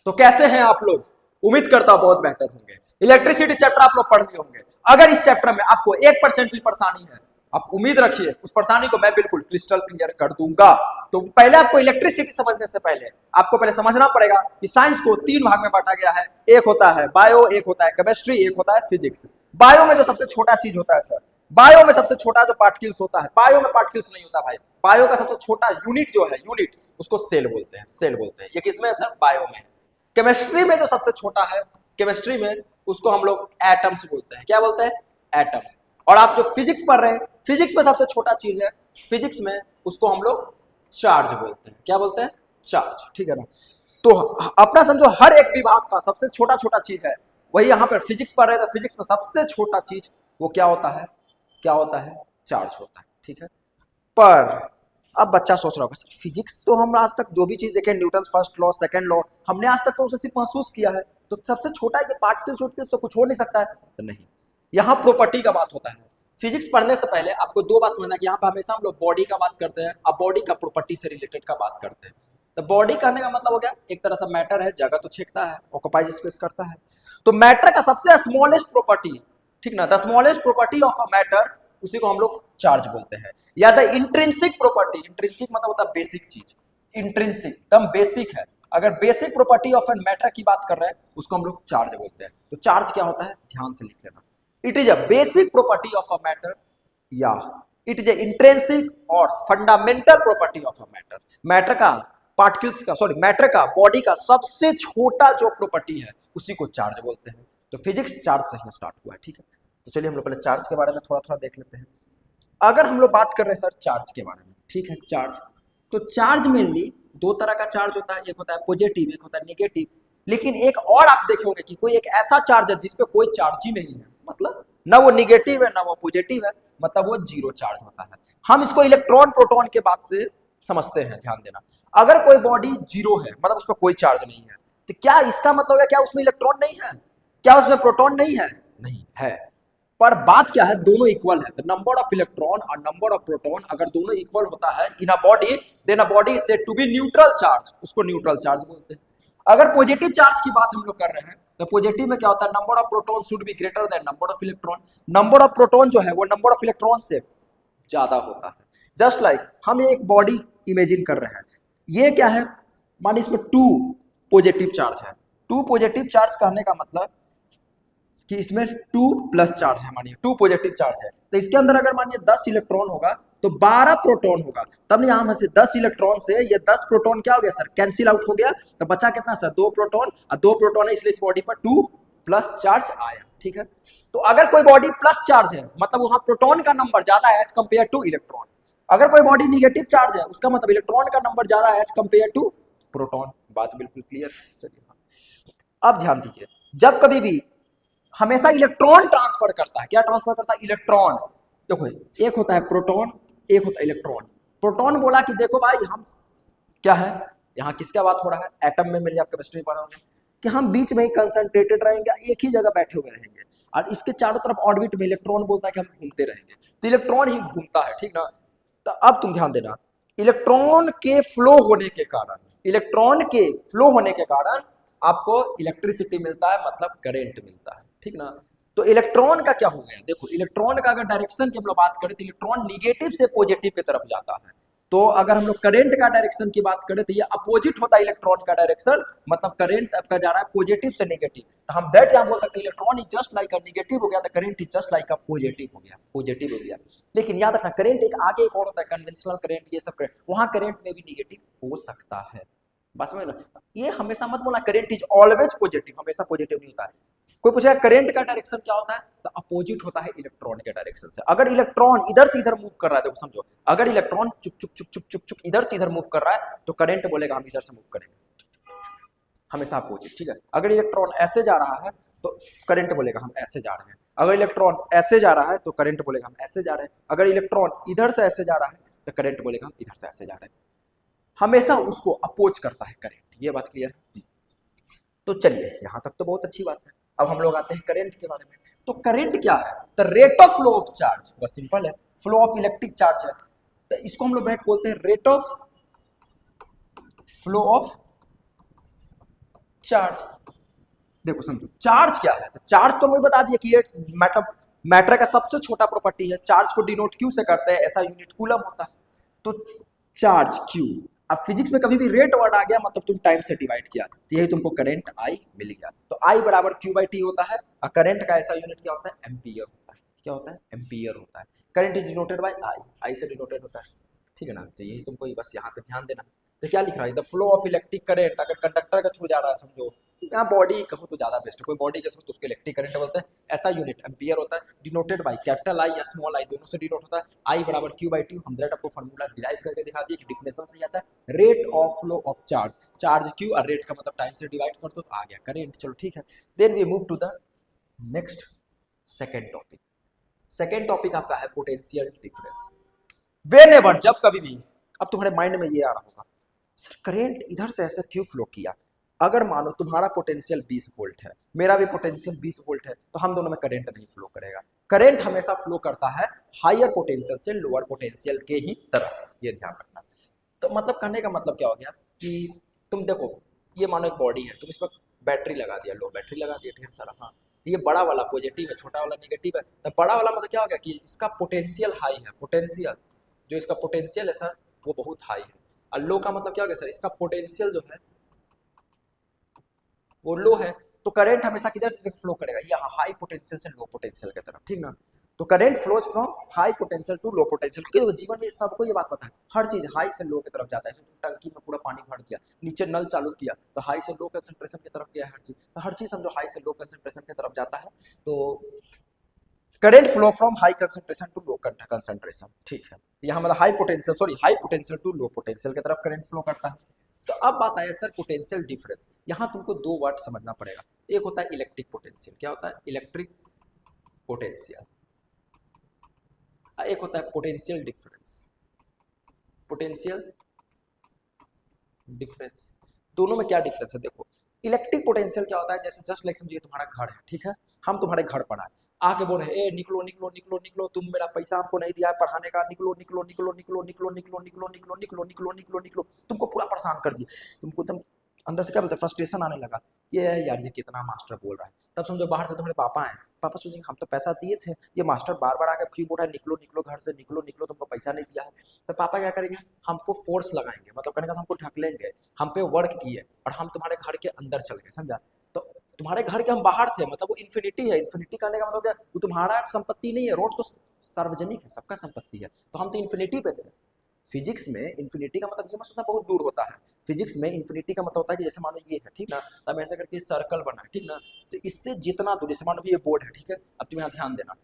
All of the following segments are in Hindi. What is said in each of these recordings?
तो कैसे हैं आप लोग? उम्मीद करता हूं बहुत बेहतर होंगे। इलेक्ट्रिसिटी चैप्टर आप लोग पढ़ लिए होंगे। अगर इस चैप्टर में आपको 1% भी परेशानी है, आप उम्मीद रखिए उस परेशानी को मैं बिल्कुल क्रिस्टल क्लियर कर दूंगा। तो पहले आपको इलेक्ट्रिसिटी समझने से पहले आपको पहले समझना पड़ेगा कि साइंस को 3 भाग में बांटा गया है। एक होता है बायो, एक होता है केमिस्ट्री, एक होता है फिजिक्स। बायो में जो सबसे छोटा चीज होता है सर, बायो में सबसे छोटा जो पार्टिकल्स होता है, बायो में पार्टिकल्स नहीं होता भाई। बायो का सबसे छोटा यूनिट जो है, यूनिट उसको सेल बोलते हैं, सेल बोलते हैं। ये किसमें है सर? बायो में है। केमिस्ट्री में जो सबसे छोटा है, केमिस्ट्री में उसको हम लोग एटम्स बोलते हैं। क्या बोलते हैं? एटम्स। और आप जो फिजिक्स पढ़ रहे हैं, फिजिक्स में सबसे छोटा चीज है, फिजिक्स में उसको हम लोग चार्ज बोलते हैं। क्या बोलते हैं? चार्ज। ठीक है ना? तो अपना समझो हर एक विभाग का सबसे छोटा छोटा चीज है, वही यहाँ पर फिजिक्स पढ़ रहे हैं तो फिजिक्स में सबसे छोटा चीज वो क्या होता है? क्या होता है? चार्ज होता है। ठीक है। पर अब बच्चा सोच रहा होगा सर फिजिक्स तो हम आज तक जो भी चीज देखे, Newton first law, second law, हमने आज तक तो उसे सिर्फ महसूस किया है, तो सबसे छोटा है कि पार्टिकल्स तो कुछ हो नहीं सकता है। तो नहीं, यहाँ प्रॉपर्टी का बात होता है। फिजिक्स पढ़ने से पहले आपको दो बात समझना कि यहाँ पे हमेशा हम लोग बॉडी का बात करते हैं, अब बॉडी का प्रॉपर्टी से रिलेटेड का बात करते हैं। तो बॉडी कहने का मतलब हो गया एक तरह से मैटर है, जगह तो छेकता है, ऑक्युपाइज स्पेस करता है। तो मैटर का सबसे स्मॉलेस्ट प्रॉपर्टी, ठीक ना, the smallest property of a matter, उसी को हम लोग चार्ज बोलते हैं। या द इंट्रिंसिक प्रॉपर्टी, इंट्रिंसिक मतलब होता है बेसिक चीज, इंट्रिंसिक एकदम बेसिक है। अगर basic property of an matter की बात कर रहे हैं उसको हम लोग चार्ज बोलते हैं। तो चार्ज क्या होता है? ध्यान से लिख लेना। It is a basic property of a matter, या इट इज ए इंट्रिंसिक और fundamental property of a matter. Matter का, पार्टिकल्स का, सॉरी मैटर का, बॉडी का सबसे छोटा जो प्रॉपर्टी है उसी को चार्ज बोलते हैं। तो फिजिक्स चार्ज से ही स्टार्ट हुआ है। ठीक है। तो चलिए हम लोग पहले चार्ज के बारे में थोड़ा थोड़ा देख लेते हैं। अगर हम लोग बात कर रहे हैं सर चार्ज के बारे में, ठीक है, चार्ज, तो चार्ज मेनली दो तरह का चार्ज होता है, एक होता है पॉजिटिव, एक होता है नेगेटिव। लेकिन एक और आप देखोगे कि कोई एक ऐसा चार्ज है जिसपे कोई चार्ज ही नहीं है, मतलब ना वो निगेटिव है ना वो पॉजिटिव है, मतलब वो जीरो चार्ज होता है। हम इसको इलेक्ट्रॉन प्रोटॉन के बात से समझते हैं, ध्यान देना। अगर कोई बॉडी जीरो है मतलब उस पर कोई चार्ज नहीं है, तो क्या इसका मतलब है क्या उसमें इलेक्ट्रॉन नहीं है? क्या उसमें प्रोटॉन नहीं है? नहीं है। पर बात क्या है, दोनों इक्वल है। द नंबर ऑफ इलेक्ट्रॉन और नंबर ऑफ प्रोटॉन अगर दोनों इक्वल होता है in a body, then a body is said to be neutral charge, उसको न्यूट्रल चार्ज बोलते हैं। अगर पॉजिटिव चार्ज की बात हम लोग कर रहे हैं तो पॉजिटिव में क्या होता है? Number of proton should be greater than number of electron. Number of proton जो है वो नंबर ऑफ इलेक्ट्रॉन से ज्यादा होता है। जस्ट लाइक हम एक बॉडी इमेजिन कर रहे हैं, ये क्या है, मान इसमें 2 पॉजिटिव चार्ज है। 2 पॉजिटिव चार्ज कहने का मतलब कि इसमें 2 प्लस चार्ज है, मानिए 2 पॉजिटिव चार्ज है, तो इसके अंदर अगर मानिए 10 इलेक्ट्रॉन होगा तो 12 प्रोटॉन होगा। तब यहां में से 10 इलेक्ट्रॉन से ये 10 प्रोटॉन क्या हो गया सर? कैंसिल आउट हो गया। तो बचा कितना सर? 2 प्रोटॉन, और 2 प्रोटॉन है इसलिए इस बॉडी पर 2 प्लस चार्ज आया। ठीक है। तो अगर कोई बॉडी प्लस चार्ज है मतलब वहां प्रोटॉन का नंबर ज्यादा है एज कंपेयर टू इलेक्ट्रॉन। अगर कोई बॉडी निगेटिव चार्ज है उसका मतलब इलेक्ट्रॉन का नंबर ज्यादा है एज कंपेयर टू प्रोटॉन। बात बिल्कुल क्लियर। चलिए अब ध्यान दीजिए, जब कभी भी हमेशा इलेक्ट्रॉन ट्रांसफर करता है, क्या ट्रांसफर करता है? इलेक्ट्रॉन। देखो एक होता है प्रोटॉन, एक होता है इलेक्ट्रॉन। प्रोटॉन बोला कि देखो भाई हम क्या है, यहाँ किसका बात हो रहा है? एटम में मेरे आप केमिस्ट्री पढ़ा होंगे कि हम बीच में ही कंसंट्रेटेड रहेंगे, एक ही जगह बैठे हुए रहेंगे, और इसके चारों तरफ ऑर्बिट में इलेक्ट्रॉन बोलता है कि हम घूमते रहेंगे। तो इलेक्ट्रॉन ही घूमता है, ठीक ना। तो अब तुम ध्यान देना, इलेक्ट्रॉन के फ्लो होने के कारण, इलेक्ट्रॉन के फ्लो होने के कारण आपको इलेक्ट्रिसिटी मिलता है, मतलब करंट मिलता है, ठीक ना। तो इलेक्ट्रॉन का क्या हो गया? देखो इलेक्ट्रॉन का अगर डायरेक्शन की हम लोग बात करें तो इलेक्ट्रॉन निगेटिव से पॉजिटिव की तरफ जाता है। तो अगर हम लोग करंट का डायरेक्शन की बात करें तो ये अपोजिट होता है इलेक्ट्रॉन का डायरेक्शन, मतलब करंट आपका जा रहा है पॉजिटिव से नेगेटिव। तो हम दैट यहां बोल सकते हैं electron is just like a negative हो गया, तो current is just like a positive हो गया, पॉजिटिव हो गया। लेकिन याद रखना करंट एक आगे एक और होता है, कन्वेंशनल करंट, ये सब करंट, वहां करंट में भी नेगेटिव हो सकता है। बस में ना, ये हमेशा मत बोला करंट इज ऑलवेज पॉजिटिव, हमेशा पॉजिटिव नहीं होता है। कोई पूछेगा करंट का डायरेक्शन क्या होता है, तो अपोजिट होता है इलेक्ट्रॉन के डायरेक्शन से। अगर इलेक्ट्रॉन इधर से इधर मूव कर रहा है, देखो समझो, अगर इलेक्ट्रॉन चुक चुक चुक चुक चुक चुक इधर से इधर मूव कर रहा है तो करंट बोलेगा हम इधर से मूव करेंगे, हमेशा अपोजिट, ठीक है। अगर इलेक्ट्रॉन ऐसे जा रहा है तो करंट बोलेगा हम ऐसे जा रहे हैं। अगर इलेक्ट्रॉन ऐसे जा रहा है तो करंट बोलेगा हम ऐसे जा रहे हैं। अगर इलेक्ट्रॉन इधर से ऐसे जा रहा है तो करंट बोलेगा हम इधर से ऐसे जा रहे हैं। हमेशा उसको अपोज करता है करंट, ये बात क्लियर है। तो चलिए यहां तक तो बहुत अच्छी बात है। अब हम लोग आते हैं करंट के बारे में। तो करंट क्या है? The rate of flow of charge, बस सिंपल है, फ्लो ऑफ इलेक्ट्रिक चार्ज है। तो इसको हम लोग बोलते हैं rate of flow of charge. देखो समझो चार्ज क्या है, तो चार्ज तो मैं बता दिया कि ये मैटर का सबसे छोटा प्रॉपर्टी है। चार्ज को डिनोट क्यू से करते हैं, ऐसा यूनिट कूलम होता है। तो चार्ज क्यू, अब फिजिक्स में कभी भी रेट वर्ड आ गया मतलब तुम टाइम से डिवाइड किया, तो यही तुमको करंट आई मिल गया। तो आई बराबर क्यू बाई टी होता है, और करंट का ऐसा यूनिट क्या होता है, एम्पियर होता है। क्या होता है, एम्पियर होता है। Current is denoted by I, I से डिनोटेड होता है, ठीक है ना। तो यही तुमको बस यहाँ पे ध्यान देना। तो क्या लिख रहा है, the flow of electric current, अगर कंडक्टर के थ्रू जा रहा है समझो, यहाँ बॉडी कहो तो ज्यादा बेस्ट है, कोई बॉडी के थ्रू तो उसको इलेक्ट्रिक करंट बोलते हैं। ऐसा यूनिट एम्पियर होता है, डिनोटेड बाई कैपिटल आई या स्मॉल आई, दोनों से डिनोट होता है। आई बराबर क्यू बाई टी, हम आपको फॉर्मूला डिराइव करके दिखा दिया कि डिफिनेशन से आता है rate of flow of charge, charge Q और रेट का मतलब टाइम से डिवाइड कर दो तो आ गया करंट। चलो ठीक है, then we move to the next second topic. Second topic आपका है पोटेंशियल डिफरेंस। वेनेवर, जब कभी भी, अब तुम्हारे माइंड में ये आ रहा होगा सर करंट इधर से ऐसे क्यों फ्लो किया। अगर मानो तुम्हारा पोटेंशियल 20 वोल्ट है, मेरा भी पोटेंशियल 20 वोल्ट है, तो हम दोनों में करंट नहीं फ्लो करेगा। करंट हमेशा फ्लो करता है हायर पोटेंशियल से लोअर पोटेंशियल के ही तरफ, ये ध्यान रखना। तो मतलब कहने का मतलब क्या हो गया कि तुम देखो, ये मानो एक बॉडी है, तुम इस पर बैटरी लगा दिया, लो बैटरी लगा दिया ढेर सारा, हाँ, ये बड़ा वाला पॉजिटिव है, छोटा वाला नेगेटिव है। तो बड़ा वाला मतलब क्या हो गया कि इसका पोटेंशियल हाई है, पोटेंशियल जो इसका पोटेंशियल है सर वो बहुत हाई है। और लो का मतलब क्या हो गया सर, इसका पोटेंशियल जो है वो लो है। तो करंट हमेशा किधर से फ्लो करेगा, ये हाई पोटेंशियल से लो पोटेंशियल की तरफ, ठीक ना। तो current flows from high potential to low potential, क्योंकि जीवन में सबको ये बात पता है, हर चीज हाई से लो की तरफ जाता है। टंकी में पूरा पानी भर दिया, नीचे नल चालू किया तो हाई से लो कंसंट्रेशन की तरफ गया, हर चीज, तो हर चीज समझो हाई से लो कंसंट्रेशन की तरफ जाता है। तो current flow from high concentration to low concentration, ठीक है। यहाँ मतलब high potential, sorry, high potential to low potential की तरफ करंट फ्लो करता है। तो अब बात आया सर पोटेंशियल डिफरेंस। यहाँ तुमको दो वर्ड समझना पड़ेगा, एक होता है इलेक्ट्रिक पोटेंशियल, क्या होता है इलेक्ट्रिक पोटेंशियल, एक होता है पोटेंशियल डिफरेंस, पोटेंशियल डिफरेंस। दोनों में क्या डिफरेंस है, देखो इलेक्ट्रिक पोटेंशियल क्या होता है, जैसे जस्ट लाइक समझिए तुम्हारा घर है, ठीक है, हम तुम्हारे घर पर आए, आके बोल रहे ए निकलो निकलो निकलो निकलो, तुम मेरा पैसा हमको नहीं दिया है पढ़ाने का, निकलो निकलो निकलो निकलो निकलो निकलो निकलो निकलो निकलो निकलो निकलो निकलो, तुमको पूरा परेशान कर दिए, तुमको एकदम अंदर से क्या बोलते हैं फ्रस्ट्रेशन आने लगा, ये यार ये कितना मास्टर बोल रहा है। तब समझो बाहर से तुम्हारे पापा आए, पापा सोचेंगे हम तो पैसा दिए थे, ये मास्टर बार बार आकर क्यों बोल रहा है निकलो निकलो घर से, निकलो निकलो, तुमको पैसा नहीं दिया है। तो पापा क्या करेंगे, हमको फोर्स लगाएंगे, मतलब कहने का हमको ढकलेंगे, हम पे वर्क किए और हम तुम्हारे घर के अंदर चल गए, समझा। तो तुम्हारे घर के हम बाहर थे, मतलब वो इन्फिनिटी है, इन्फिनिटी कहने का मतलब क्या, वो तुम्हारा संपत्ति नहीं है, रोड तो सार्वजनिक है, सबका संपत्ति है, तो हम तो इन्फिनिटी पे थे। फिजिक्स में इन्फिनिटी का मतलब ये मत सोचना बहुत दूर होता है, फिजिक्स में इन्फिनिटी का मतलब होता है कि जैसे मानो ये है, ठीक ना, तब ऐसा करके सर्कल बना है, ठीक ना, तो इससे जितना दूर, जैसे मानो भी ये बोर्ड है, ठीक है, अब तुम यहाँ ध्यान देना,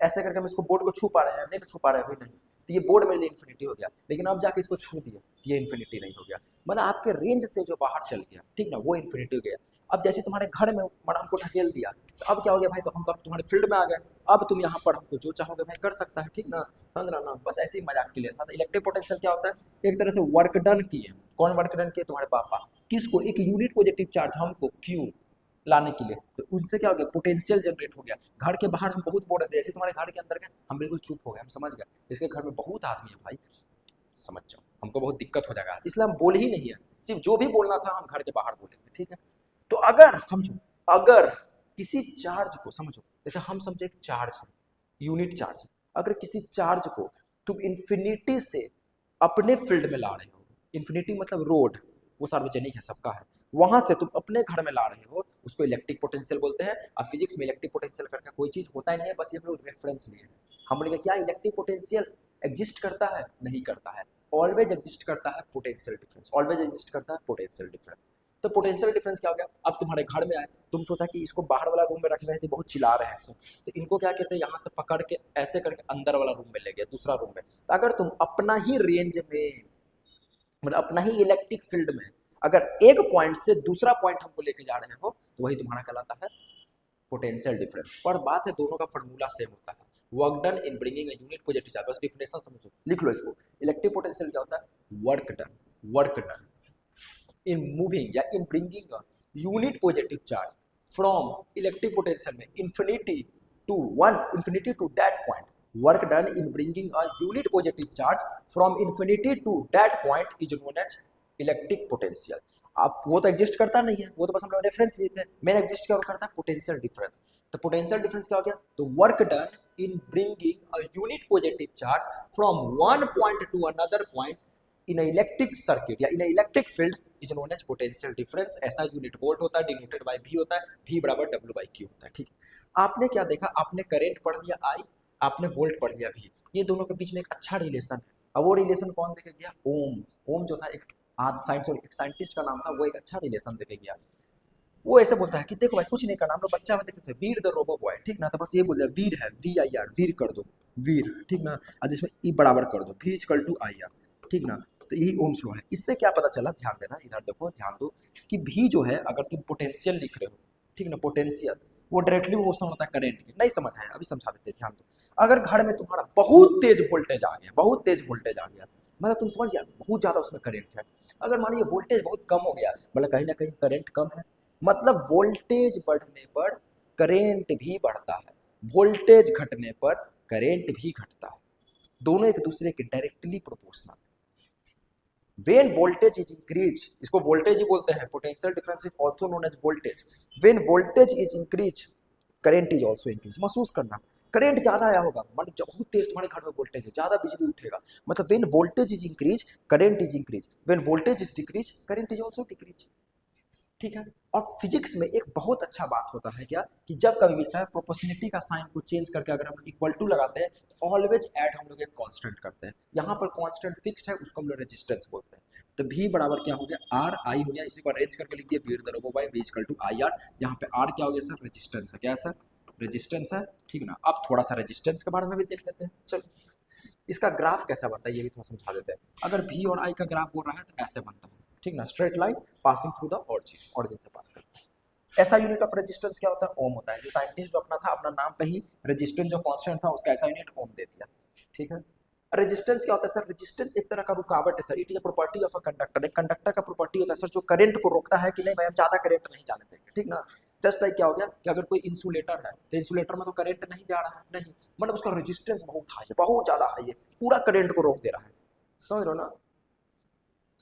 ऐसे करके हम इसको बोर्ड को छू पा रहे हैं, नहीं छू पा रहे हैं, नहीं, तो ये बोर्ड मेरे लिए इन्फिनिटी हो गया, लेकिन अब जाके इसको छू दिया, ये इन्फिनिटी नहीं हो गया, मतलब आपके रेंज से जो बाहर चल गया, ठीक ना, वो इन्फिनिटी हो गया। अब जैसे तुम्हारे घर में मैडम को ढकेल दिया, तो अब क्या हो गया भाई, तो हम तो तुम्हारे फील्ड में आ गए, अब तुम यहाँ पर हमको जो चाहोगे भाई कर सकता है, ठीक ना, समझ रहा ना, बस ऐसे ही मजाक के लिए था। इलेक्ट्रिक पोटेंशियल क्या होता है, एक तरह से वर्क डन किए, कौन वर्क डन किए, तुम्हारे पापा, किसको, एक यूनिट पॉजिटिव चार्ज हमको क्यू लाने के लिए, तो उनसे क्या हो गया पोटेंशियल जनरेट हो गया। घर के बाहर हम बहुत बोल रहे थे, जैसे तुम्हारे घर के अंदर गए हम बिल्कुल चुप हो गए, हम समझ गए इसके घर में बहुत आदमी है भाई, समझ जाओ हमको बहुत दिक्कत हो जाएगा, इसलिए हम बोले ही नहीं है, सिर्फ जो भी बोलना था हम घर के बाहर बोले थे, ठीक है। तो अगर समझो, अगर किसी चार्ज को समझो, जैसे हम समझे एक चार्ज है, यूनिट चार्ज, अगर किसी चार्ज को तुम इन्फिनिटी से अपने फील्ड में ला रहे हो, इन्फिनिटी मतलब रोड, वो सार्वजनिक है, सबका है, वहां से तुम अपने घर में ला रहे हो, उसको इलेक्ट्रिक पोटेंशियल बोलते हैं। और फिजिक्स में इलेक्ट्रिक पोटेंशियल करके कोई चीज होता ही नहीं है, बस ये लोग रेफरेंस लिए हैं। हम बोलेंगे क्या इलेक्ट्रिक पोटेंशियल एग्जिस्ट करता है, नहीं करता है, ऑलवेज एग्जिस्ट करता है पोटेंशियल डिफरेंस, ऑलवेज एग्जिस्ट करता है पोटेंशियल डिफरेंस। तो पोटेंशियल डिफरेंस क्या हो गया, अब तुम्हारे घर में आए, तुम सोचा कि इसको बाहर वाला रूम में रख रहे थे, बहुत चिल्ला रहे हैं सब, तो इनको क्या कहते हैं, यहाँ से पकड़ के ऐसे करके अंदर वाला रूम में ले गए, दूसरा रूम में। तो अगर तुम अपना ही रेंज में, मतलब अपना ही इलेक्ट्रिक फील्ड में अगर एक पॉइंट से दूसरा पॉइंट हमको लेके जा रहे हो, तो वही तुम्हारा कहलाता है पोटेंशियल डिफरेंस। पर बात है दोनों का फॉर्मूला सेम होता है, work done in bringing a unit positive charge, बस डिफिनेशन समझो, लिख लो इसको। इलेक्ट्रिक पोटेंशियल क्या होता है, वर्क डन इन मूविंग या in bringing a unit positive charge from electric potential में infinity to one, infinity to that point, work done in bringing a unit positive charge from infinity to that point is known as electric potential। आप वो तो एग्जिस्ट करता नहीं है, वो तो बस हम लोग रेफरेंस लिए थे। मेन एग्जिस्ट क्या करता है, पोटेंशियल डिफरेंस। तो पोटेंशियल डिफरेंस क्या हो गया, तो work done in bringing a unit positive charge from one point to another point in electric circuit या in electric field is known as potential difference. ऐसा यूनिट वोल्ट होता है, डिनोटेड बाय वी होता है, वी बराबर डब्ल्यू बाई क्यू होता है। ठीक है, आपने क्या देखा, आपने करंट पढ़ लिया आई, आपने वोल्ट पढ़ लिया वी, ये दोनों के बीच में एक अच्छा रिलेशन है। अब वो रिलेशन कौन देखे गया, ओम। ओम जो था एक आज साइंस और एक साइंटिस्ट का नाम था, वो एक अच्छा रिलेशन देखे गया। वो ऐसे बोलता है कि देखो भाई कुछ नहीं करना, हम लोग बच्चा में देखते थे वीर द रोबो बॉय, ठीक ना, तो बस ये बोल दिया वीर है, वी आई आर, वीर कर दो, वीर, ठीक ना, और जिसमें ई बराबर कर दो, V equal to I R, ठीक ना। तो यही ओम्स लॉ है। इससे क्या पता चला, ध्यान देना, इधर देखो, ध्यान दो कि भी जो है, अगर तुम पोटेंशियल लिख रहे हो, ठीक ना, पोटेंशियल वो डायरेक्टली प्रोपोर्शनल होता है करंट के। नहीं समझ आया, अभी समझा देते, ध्यान दो। अगर घर में तुम्हारा बहुत तेज वोल्टेज आ गया, बहुत तेज वोल्टेज आ गया, मतलब तुम समझ गया बहुत ज्यादा उसमें करंट है। अगर मान लीजिए वोल्टेज बहुत कम हो गया, मतलब कहीं ना कहीं करंट कम है, मतलब वोल्टेज बढ़ने पर करेंट भी बढ़ता है, वोल्टेज घटने पर करेंट भी घटता है, दोनों एक दूसरे के directly proportional. When voltage is increase, इसको वोल्टेज ही बोलते हैं, potential difference is also known as voltage. When voltage is increase current is also increase. महसूस करना, करंट ज्यादा आया होगा, मतलब बहुत तेज तुम्हारे घर में वोल्टेज है, ज्यादा बिजली उठेगा, मतलब when voltage is increase current is increase, when voltage is decrease current is also decrease. ठीक है। और फिजिक्स में एक बहुत अच्छा बात होता है क्या, कि जब कभी भी सर प्रोपोर्शनलिटी का साइन को चेंज करके अगर हम इक्वल टू लगाते हैं, तो ऑलवेज ऐड हम लोग एक कांस्टेंट करते हैं। यहाँ पर कांस्टेंट फिक्स्ड है, उसको हम लोग रेजिस्टेंस बोलते हैं। तो भी बराबर क्या हो गया, आर आई हो गया, इसी को अरेंज करके लिख दिया, V the robo by V equal to I R. यहाँ पे आर क्या हो गया सर, रेजिस्टेंस है, क्या सर, रेजिस्टेंस है, ठीक ना। अब थोड़ा सा रेजिस्टेंस के बारे में भी देख लेते हैं, चलो। इसका ग्राफ कैसा बनता है ये भी थोड़ा समझा देते हैं। अगर भी और आई का ग्राफ बोल रहा है तो ऐसे बनता है, ठीक ना, straight line passing through the origin, origin से पास करता है। ऐसा यूनिट ऑफ रेजिस्टेंस क्या होता है, ओम होता है। जो साइंटिस्ट जो अपना था, अपना नाम पे ही रेजिस्टेंस जो कांस्टेंट था उसका ऐसा यूनिट ओम दे दिया, ठीक है। रेजिस्टेंस क्या होता है सर, रेजिस्टेंस एक तरह का रुकावट है sir, it is a property of a conductor. एक कंडक्टर का प्रॉपर्टी होता है सर, जो करंट को रोकता है कि नहीं भाई हम ज्यादा करंट नहीं जाने देंगे, ठीक ना। जस्ट लाइक क्या हो गया कि अगर कोई इंसुलेटर है, तो इंसुलेटर में तो करंट नहीं जा रहा है, नहीं, मतलब उसका रेजिस्टेंस बहुत हाई है, बहुत ज्यादा हाई है, पूरा करंट को रोक दे रहा है। समझ रहे हो ना,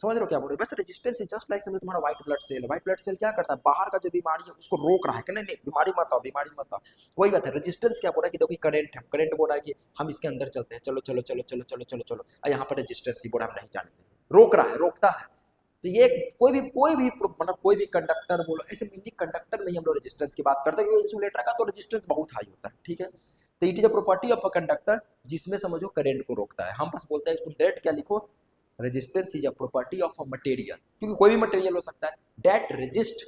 समझ रहे हो क्या बोल रहे हो। बस रेजिस्टेंस इज जस्ट लाइक समझो तुम्हारा white blood cell, white blood cell क्या करता है, बाहर का जो बीमारी है उसको रोक रहा है कि नहीं नहीं बीमारी मत आओ, बीमारी मत आओ। वही बात है, रेजिस्टेंस क्या बोल रहा है कि देखो करंट है, करंट बोल रहा है कि हम इसके अंदर चलते हैं, चलो चलो चलो चलो चलो चलो चलो, और यहाँ पर रेजिस्टेंस ही बोल रहा है हम नहीं जाने देंगे, रोक रहा है, रोकता है। तो ये कोई भी मतलब कोई भी कंडक्टर बोलो, ऐसे मेनली कंडक्टर में ही हम लोग रेजिस्टेंस की बात करते हैं, क्योंकि इंसुलेटर का तो रेजिस्टेंस बहुत हाई होता है, ठीक है। तो it is a property of a conductor, जिसमें समझो करंट को रोकता है। हम बस बोलते हैं तुम डायरेक्ट क्या लिखो, resistance is a property of a material, क्योंकि कोई भी मटेरियल हो सकता है, that resist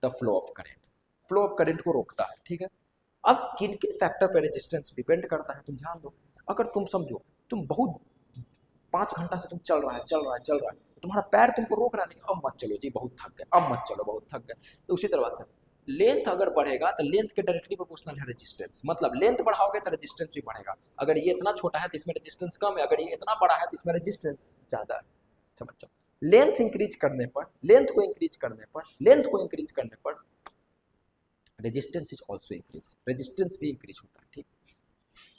the flow of current, flow of current को रोकता है, ठीक है। अब किन किन फैक्टर पर रेजिस्टेंस डिपेंड करता है, तुम ध्यान दो। अगर तुम समझो तुम बहुत 5 घंटा से तुम चल रहा है, चल रहा है, चल रहा है, तुम्हारा पैर तुमको रोक रहा नहीं, अब मत चलो जी बहुत थक गए, अब मत चलो बहुत थक गए। तो उसी तरह बात है, लेंथ अगर बढ़ेगा तो लेंथ के डायरेक्टली प्रोपोर्शनल है रेजिस्टेंस, मतलब लेंथ बढ़ाओगे तो रेजिस्टेंस भी बढ़ेगा। अगर ये इतना छोटा है तो इसमें रेजिस्टेंस कम है, अगर ये इतना बड़ा है तो इसमें रेजिस्टेंस ज्यादा है। समझ जाओ, लेंथ इंक्रीज करने पर, लेंथ को इंक्रीज करने पर, लेंथ को इंक्रीज करने पर resistance is also increase, resistance भी इंक्रीज होता है, ठीक।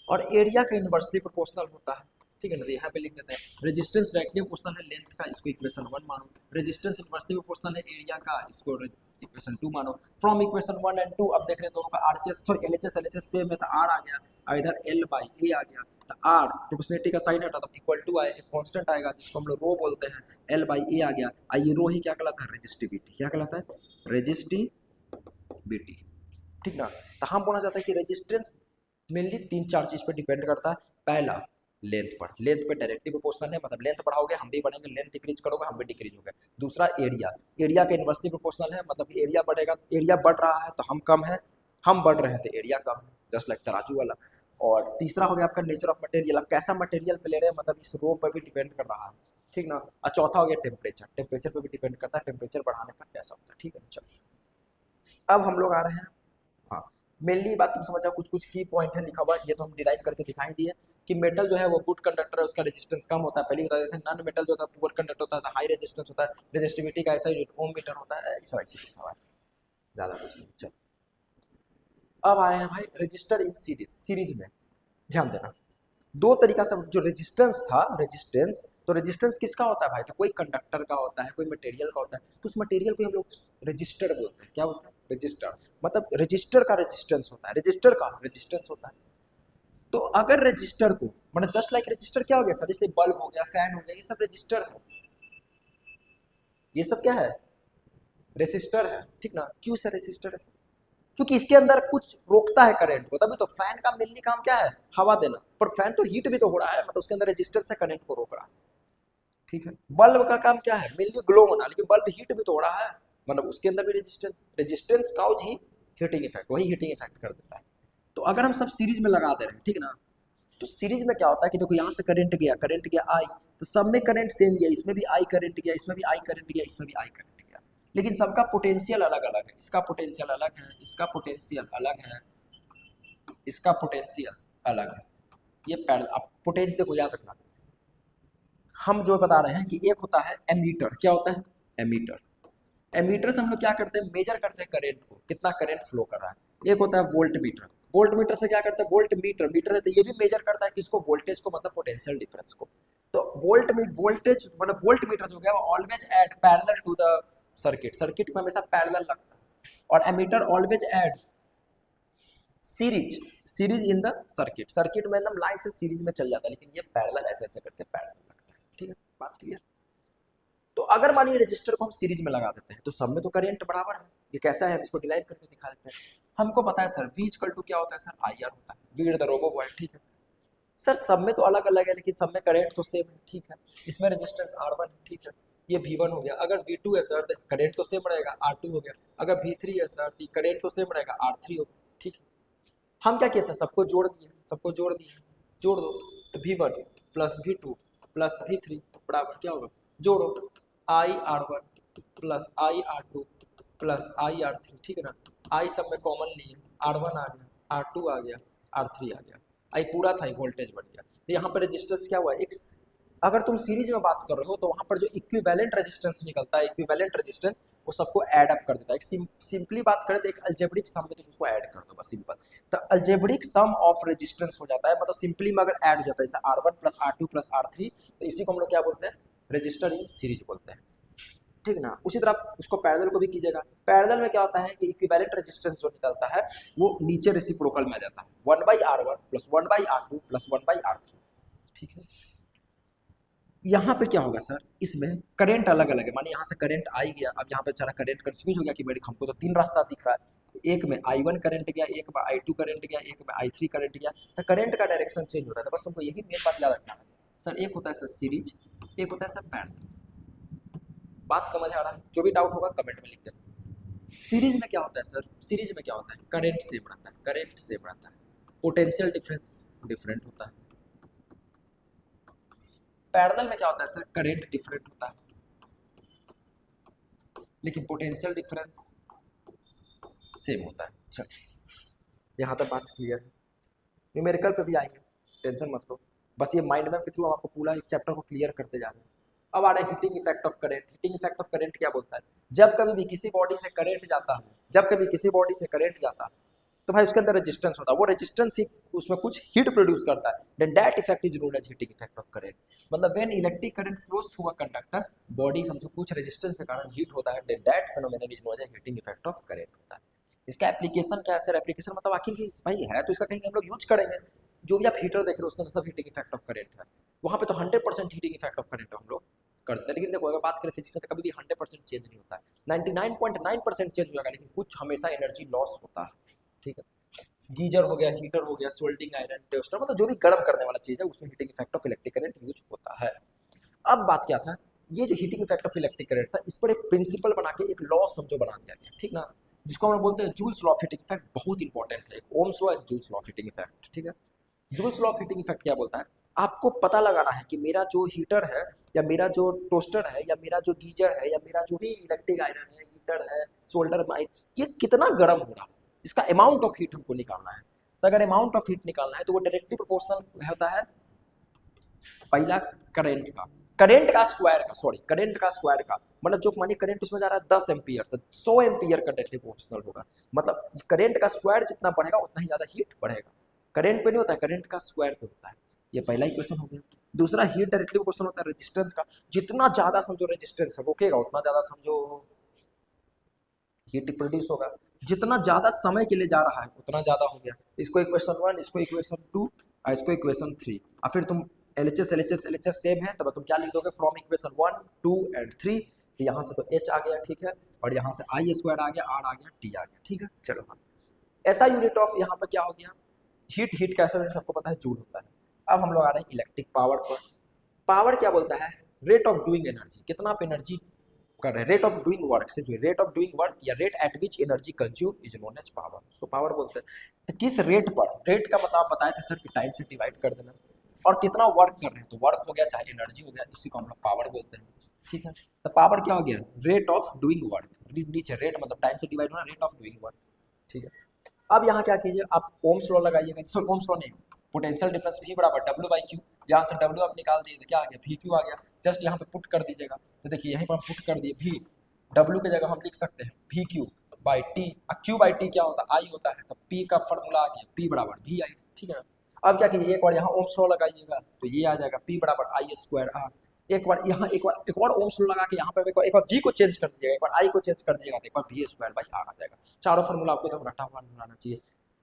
और एरिया का इनवर्सली प्रोपोर्शनल होता है, ठीक है ना। यहाँ पे लिख देते हैं रेजिस्टेंस डायरेक्टली प्रोपोर्शनल है लेंथ का, इसको इक्वेशन 1 मानो। रेजिस्टेंस इनवर्सली प्रोपोर्शनल है एरिया का, इसको इक्वेशन 2 मानो। फ्रॉम इक्वेशन 1 एंड 2 अब देख रहे हैं दोनों का RHS sorry LHS LHS same है, तो आर आ गया, और इधर एल बाई ए आ गया, तो आर प्रोपोर्शनलिटी का साइन हटा तो इक्वल टू आए, एक कांस्टेंट आएगा जिसको हम लोग रो बोलते हैं, एल बाई ए आ गया। ये रो ही क्या कहलाता है, रेजिस्टिविटी, क्या कहलाता है, रेजिस्टिविटी, ठीक ना। तो हम बोलना चाहते हैं कि रेजिस्टेंस मेनली 3-4 चीज पर डिपेंड करता है। पहला लेंथ पर, लेंथ पे डायरेक्टली प्रोपोर्शनल है, मतलब लेंथ बढ़ाओगे हम भी बढ़ेंगे, लेंथ डिक्रीज करोगे हम भी डिक्रीज होंगे। दूसरा एरिया, एरिया के इनवर्सली प्रोपोर्शनल है, मतलब एरिया बढ़ेगा, एरिया बढ़ रहा है तो हम कम है, हम बढ़ रहे हैं तो एरिया कम है, जस्ट लाइक तराजू वाला। और तीसरा हो गया आपका नेचर ऑफ मटेरियल, आप कैसा मटेरियल पे ले रहे हैं, मतलब इस रो पर भी डिपेंड कर रहा है, ठीक ना। और चौथा हो गया टेम्परेचर, टेम्परेचर पे भी डिपेंड करता है, टेम्परेचर बढ़ाने पर कैसा होता है, ठीक है। चलो अब हम लोग आ रहे हैं, हाँ, मेनली बात तुम समझ जाओ, कुछ कुछ की पॉइंट है लिखा हुआ, ये तो हम डिराइव करके दिखाई दिए कि मेटल जो है वो गुड कंडक्टर है, उसका रेजिस्टेंस कम होता है। पहले बता देते हैं नॉन मेटल जो होता है पुअर कंडक्टर होता है, हाई रेजिस्टेंस होता है, रेजिस्टिविटी का ऐसा यूनिट ओम मीटर होता है, इस वजह से लिखा हुआ है, ज़्यादा कुछ नहीं। चलो अब आए हैं भाई रजिस्टर इन सीरीज, सीरीज में ध्यान देना। दो तरीका से जो रेजिस्टेंस था, रेजिस्टेंस, तो रेजिस्टेंस किसका होता है भाई, तो कोई कंडक्टर का होता है, कोई मटेरियल का होता है, तो उस मटेरियल को हम लोग रजिस्टर बोलते हैं। क्या बोलते हैं? रजिस्टर। मतलब रजिस्टर का रेजिस्टेंस होता है, रजिस्टर का रेजिस्टेंस होता है। तो अगर रजिस्टर को, मतलब जस्ट लाइक रजिस्टर क्या हो गया सर, जैसे बल्ब हो गया, फैन हो गया, ये सब रजिस्टर है, ये सब क्या है, रेसिस्टर है, ठीक ना। क्यों सर रेसिस्टर है सर? क्योंकि इसके अंदर कुछ रोकता है करंट को, तभी तो फैन का मेनली काम क्या है, हवा देना, पर फैन तो हीट भी तो हो रहा है, मतलब उसके अंदर रेजिस्टेंस है, करंट को रोक रहा है, ठीक है। बल्ब का काम क्या है, मेनली ग्लो होना, लेकिन बल्ब हीट भी तो हो रहा है, मतलब उसके अंदर भी रेजिस्टेंस, रेजिस्टेंस काउज ही हीटिंग इफेक्ट, वही हीटिंग इफेक्ट कर देता है। तो अगर हम सब सीरीज में लगा दे रहे हैं, ठीक ना, तो सीरीज में क्या होता है कि देखो यहाँ से करंट गया आई, तो सब में करंट सेम गया, इसमें भी आई करंट गया, इसमें भी आई करंट गया, इसमें भी आई करंट गया, लेकिन सबका पोटेंशियल अलग अलग है, इसका पोटेंशियल अलग है, इसका पोटेंशियल अलग है, इसका पोटेंशियल अलग है। ये पैरेलल, आप पोटेंशियल देखो याद रखना, हम जो बता रहे हैं कि एक होता है एमीटर, क्या होता है, एमीटर, एमीटर से हम लोग क्या करते हैं, मेजर करते हैं करंट को, कितना करंट फ्लो कर रहा है। एक होता है वोल्ट मीटर, वोल्ट मीटर से क्या करते हैं, वोल्ट मीटर, मीटर है तो ये भी मेजर करता है किसको, वोल्टेज को, मतलब पोटेंशियल डिफरेंस को। तो वोल्टेज मतलब वोल्ट मीटर जो गया वो always add parallel to the circuit, circuit में हमेशा पैरेलल लगता है, और ammeter always add series, series in the circuit, circuit में एकदम लाइन से सीरीज में चल जाता है, लेकिन ये पैरेलल ऐसे ऐसे करके पैरेलल लगता है, ठीक है, बात क्लियर। तो अगर मानिए रजिस्टर को हम सीरीज में लगा देते हैं, तो सब में तो करंट बराबर है, ये कैसा है, हम इसको डिराइव करके दिखा देते हैं। हमको पता है सर V इक्वल टू क्या होता है सर, आई आर होता है, वी द रोबो बॉय, ठीक है सर। सब में तो अलग अलग है, लेकिन सब में करंट तो सेम है, ठीक है। इसमें रेजिस्टेंस R1 है, ठीक है, ये V1 हो गया। अगर V2 है सर तो करंट तो सेम रहेगा, R2 हो गया। अगर V3 है सर तो करंट तो सेम रहेगा, R3 हो गया, ठीक है। हम क्या किए सर, सबको जोड़ दिए, सबको जोड़ दिए, जोड़ दो, तो V1 plus V2 plus V3 बराबर क्या होगा, जोड़ो, आई R1 प्लस आई R2 प्लस आई R3, ठीक है ना। आई सब में कॉमन लिए, R1 आ गया, R2 आ गया, R3 आ गया, आई पूरा था, वोल्टेज बढ़ गया। तो यहाँ पर रेजिस्टेंस क्या हुआ, एक, अगर तुम सीरीज में बात कर रहे हो तो वहां पर जो इक्विवेलेंट रेजिस्टेंस निकलता है, इक्विवेलेंट रेजिस्टेंस, वो सबको ऐड अप कर देता है। सिंपली बात करें तो एक अलजेब्रिक सम में तुम उसको ऐड कर दो, बस सिंपल। तो अलजेब्रिक सम ऑफ रेजिस्टेंस हो जाता है, मतलब सिंपली में अगर ऐड हो जाता है, जैसे R1 plus R2 plus R3, तो इसी को हम लोग क्या बोलते हैं, रजिस्टर इन सीरीज बोलते हैं, ठीक ना। उसी तरह उसको पैरेलल को भी कीजिएगा, पैरेलल में क्या होता है कि इक्विवेलेंट रेजिस्टेंस जो निकलता है वो नीचे रेसिप्रोकल में आ जाता है, 1/R1 plus 1/R2 plus 1/R3, ठीक है। यहाँ पे क्या होगा सर, इसमें करंट अलग अलग है, माने यहाँ से करंट आई गया, अब यहाँ पे सारा करंट कंफ्यूज हो गया कि मेरे हमको तो तीन रास्ता दिख रहा है, एक में I1 करंट गया, एक में I2 करंट गया, एक में I3 करंट गया, तो करंट का डायरेक्शन चेंज होता है। तो बस तुमको यही मेन बात याद रखना है सर, एक होता है सर सीरीज, एक होता है सर पैरेलल। बात समझ आ रहा है? जो भी डाउट होगा कमेंट में लिख देना। सीरीज में क्या होता है सर, सीरीज में क्या होता है, करंट सेम रहता है, करंट सेम रहता है, पोटेंशियल डिफरेंस डिफरेंट होता है। पैरेलल में क्या होता है सर, करंट डिफरेंट होता है, लेकिन पोटेंशियल डिफरेंस सेम होता है। चलो यहाँ तक बात क्लियर है, न्यूमेरिकल पे भी आएंगे, टेंशन मत लो, बस ये माइंड मैप के थ्रू हम आपको पूरा एक चैप्टर को क्लियर करते जा रहे हैं। अब आ रहा है heating effect of current. Heating effect of current क्या बोलता है, जब कभी भी किसी बॉडी से करंट जाता है, जब कभी किसी बॉडी से करंट जाता है, तो भाई उसके अंदर रेजिस्टेंस होता है, वो रेजिस्टेंस ही उसमें कुछ हीट प्रोड्यूस करता है, then that effect is known as heating effect of current. मतलब when electric current flows through a conductor, body समझो कुछ रेजिस्टेंस के कारण हीट होता है, then that phenomenon is known as heating effect of current होता है। इसका एप्लीकेशन क्या है सर, एप्लीकेशन मतलब आखिर ये भाई है तो इसका कहीं हम लोग यूज करेंगे। जो भी आप हीटर देख रहे हो उसके अंदर सब हीटिंग इफेक्ट ऑफ करंट है, वहाँ पे तो 100% हीटिंग इफेक्ट ऑफ करंट हम लोग करते हैं। लेकिन देखो अगर बात करें फिजिक्स में तो कभी भी 100% चेंज नहीं होता है, 99.9% चेंज हो जाएगा, लेकिन कुछ हमेशा एनर्जी लॉस होता है, ठीक है। गीजर हो गया, हीटर हो गया, सोल्डिंग आयरन, टोस्टर, मतलब जो भी गर्म करने वाला चीज है उसमें heating effect of electric current use होता है। अब बात क्या था, ये जो heating effect of electric current था, इस पर एक प्रिंसिपल बना के एक लॉ समझो बना दिया गया, ठीक ना, जिसको हम बोलते हैं joules law of heating effect. बहुत इंपॉर्टेंट है, Ohm's law, joules law of heating effect, ठीक है। Joules law of heating effect क्या बोलता है, आपको पता लगाना है कि मेरा जो हीटर है, या मेरा जो टोस्टर है, या मेरा जो गीजर है, या मेरा जो भी इलेक्ट्रिक आयरन है, हीटर है, सोल्डर माइक, ये कितना गर्म हो रहा है, इसका अमाउंट ऑफ हीट हमको निकालना है। तो अगर अमाउंट ऑफ हीट निकालना है तो वो डायरेक्टली प्रोपोर्शनल होता है पहला करंट का, करंट का स्क्वायर का, सॉरी करंट का स्क्वायर का, मतलब जो मानिए करंट उसमें जा रहा है 10 एम्पियर, तो 100 एम्पियर का डायरेक्टली प्रोपोर्शनल होगा। मतलब करंट का स्क्वायर जितना बढ़ेगा उतना ही ज्यादा हीट बढ़ेगा। करंट पे नहीं होता है, करंट का स्क्वायर पे होता है। ये पहला इक्वेशन हो गया। दूसरा हीट डायरेक्टली क्वेश्चन होता है रेजिस्टेंस का, जितना ज्यादा समझो रेजिस्टेंस रोकेगा उतना ज्यादा समझो हीट प्रोड्यूस होगा, जितना ज्यादा समय के लिए जा रहा है उतना ज्यादा हो गया। इसको इक्वेशन 1, इसको इक्वेशन 2 और इसको इक्वेशन 3। और फिर तुम LHS सेम है, तब तुम क्या लिख दोगे फ्रॉम इक्वेशन 1 2 एंड 3। यहाँ से तो H आ गया, ठीक है, और यहाँ से I स्क्वायर आ गया, R आ गया, T आ गया, ठीक है। चलो हाँ, ऐसा यूनिट ऑफ यहाँ पर क्या हो गया, हीट कैसा यूनिट सबको पता है, जूल होता है। अब हम लोग आ रहे हैं इलेक्ट्रिक पावर पर। पावर क्या बोलता है, रेट ऑफ डूइंग एनर्जी, कितना आप एनर्जी कर रहे हैं, रेट ऑफ डूइंग वर्क से जो रेट ऑफ डूइंग वर्क या rate at which energy consume is known as power, उसको पावर बोलते हैं। तो किस रेट पर, रेट का मतलब बताए थे सर कि टाइम से डिवाइड कर देना, और कितना वर्क कर रहे हैं, तो वर्क हो गया चाहे एनर्जी हो गया, इसी को हम लोग पावर बोलते हैं, ठीक है। तो पावर क्या हो गया, रेट ऑफ डूइंग वर्क, नीचे रेट मतलब टाइम से डिवाइड होना, रेट ऑफ डूइंग वर्क, ठीक है। अब यहाँ क्या कीजिए, आप ओम्स लॉ लगाइए, सर ओम्स लॉ नहीं, पोटेंशियल डिफरेंस V बराबर W/Q, यहाँ से W आप निकाल दिए तो क्या आ गया, VQ आ गया, जस्ट यहाँ पे पुट कर दीजिएगा। तो देखिए यहीं पर हम पुट कर दिए V, W की जगह हम लिख सकते हैं VQ/T, Q/T क्या होता है, I होता है, तो P का फॉर्मूला आ गया P बराबर VI, ठीक है। अब क्या कीजिए, एक बार यहाँ ओम्स लॉ लगाइएगा तो ये आ जाएगा P बराबर I²R। एक बार यहाँ एक बार ओम्स लॉ लगा के यहाँ पे एक बार V को चेंज कर दीजिएगा, एक बार I को चेंज कर दीजिएगा तो एक बार V²/R आ जाएगा। चारों फॉर्मूला आपको एकदम रटा हुआ बनाना चाहिए,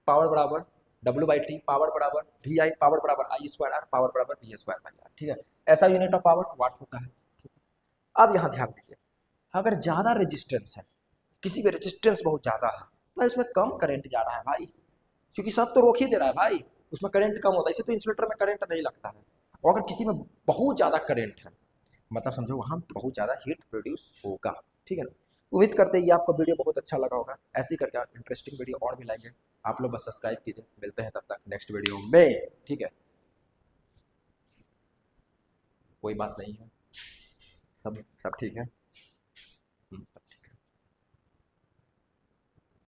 पावर बराबर W/T, पावर बराबर VI, पावर बराबर I²R, पावर बराबर V²/R, ठीक है। ऐसा यूनिट ऑफ पावर वाट होता है। अब यहाँ ध्यान दीजिए, अगर ज्यादा रेजिस्टेंस है, किसी भी रेजिस्टेंस बहुत ज्यादा है, तो इसमें कम करंट जा रहा है भाई, क्योंकि सब तो रोक ही दे रहा है भाई, उसमें करंट कम होता है, इससे तो इंसुलेटर में करंट नहीं लगता है। और अगर किसी में बहुत ज्यादा करंट है, मतलब समझो वहाँ बहुत ज्यादा हीट प्रोड्यूस होगा, ठीक है ना। उम्मीद करते हैं ये आपको वीडियो बहुत अच्छा लगा होगा, ऐसे ही करके आप इंटरेस्टिंग वीडियो और भी लाएंगे। आप लोग बस सब्सक्राइब कीजिए, मिलते हैं तब तक नेक्स्ट वीडियो में, ठीक है। कोई बात नहीं है, सब ठीक है।